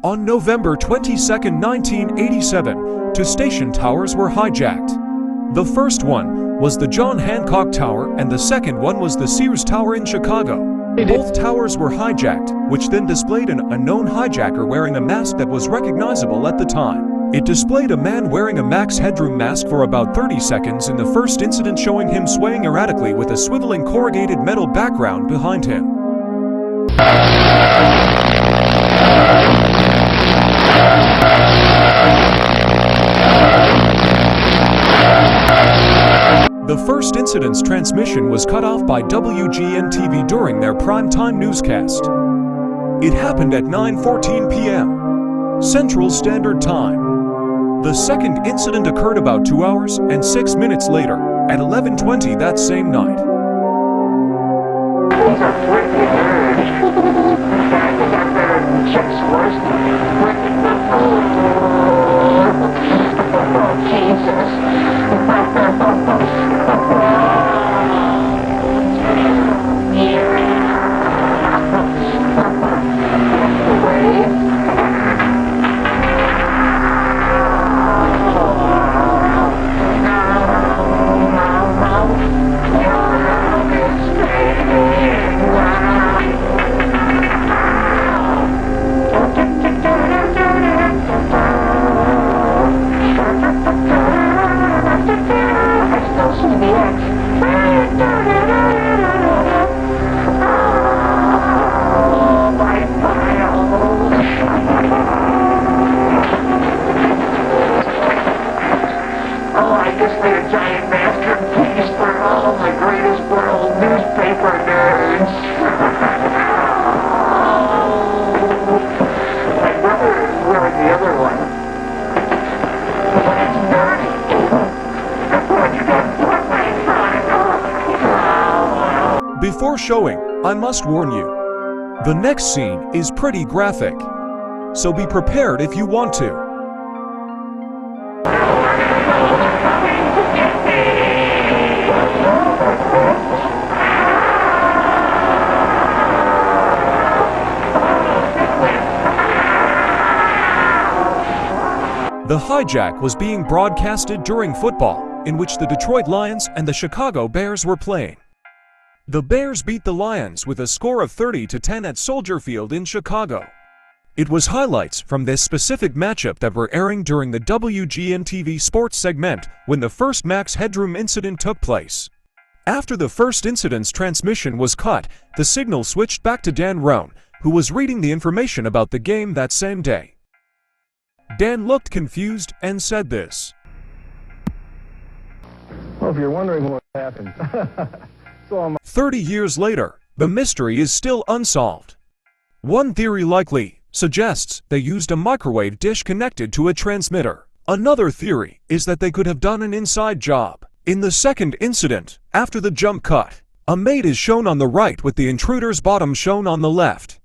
On November 22, 1987, two station towers were hijacked. The first one was the John Hancock Tower and the second one was the Sears Tower in Chicago. Both towers were hijacked, which then displayed an unknown hijacker wearing a mask that was recognizable at the time. It displayed a man wearing a Max Headroom mask for about 30 seconds in the first incident, showing him swaying erratically with a swiveling corrugated metal background behind him. The first incident's transmission was cut off by WGN-TV during their primetime newscast. It happened at 9:14 p.m. Central Standard Time. The second incident occurred about 2 hours and 6 minutes later, at 11:20 that same night. Chuck Swirsky. Before showing, I must warn you, the next scene is pretty graphic, so be prepared if you want to. The hijack was being broadcasted during football, in which the Detroit Lions and the Chicago Bears were playing. The Bears beat the Lions with a score of 30-10 at Soldier Field in Chicago. It was highlights from this specific matchup that were airing during the WGN-TV sports segment when the first Max Headroom incident took place. After the first incident's transmission was cut, the signal switched back to Dan Roan, who was reading the information about the game that same day. Dan looked confused and said this. Well, if you're wondering what happened, 30 years later, the mystery is still unsolved. One theory likely suggests they used a microwave dish connected to a transmitter. Another theory is that they could have done an inside job. In the second incident, after the jump cut, a maid is shown on the right with the intruder's bottom shown on the left.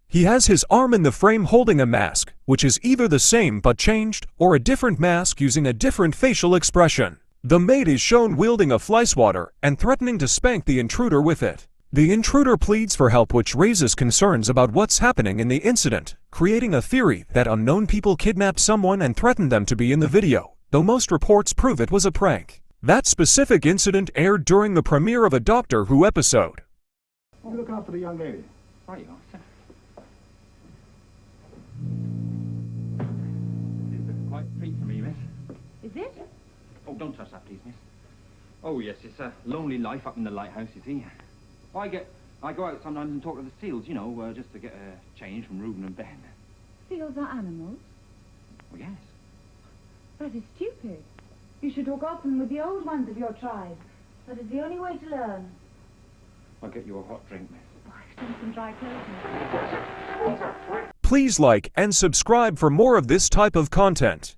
He has his arm in the frame holding a mask, which is either the same but changed, or a different mask using a different facial expression. The maid is shown wielding a flyswatter and threatening to spank the intruder with it. The intruder pleads for help, which raises concerns about what's happening in the incident, creating a theory that unknown people kidnapped someone and threatened them to be in the video, though most reports prove it was a prank. That specific incident aired during the premiere of a Doctor Who episode. Oh, look out for the young lady. Right, you are, sir. This is quite a treat for me, miss. Is it? Oh, don't touch that, please, miss. Oh, yes, it's a lonely life up in the lighthouse, you see. I go out sometimes and talk to the seals, you know, just to get a change from Reuben and Ben. Seals are animals? Oh, yes. That is stupid. You should talk often with the old ones of your tribe. That is the only way to learn. I'll get you a hot drink, miss. Oh, I've done some dry clothing. Please like and subscribe for more of this type of content.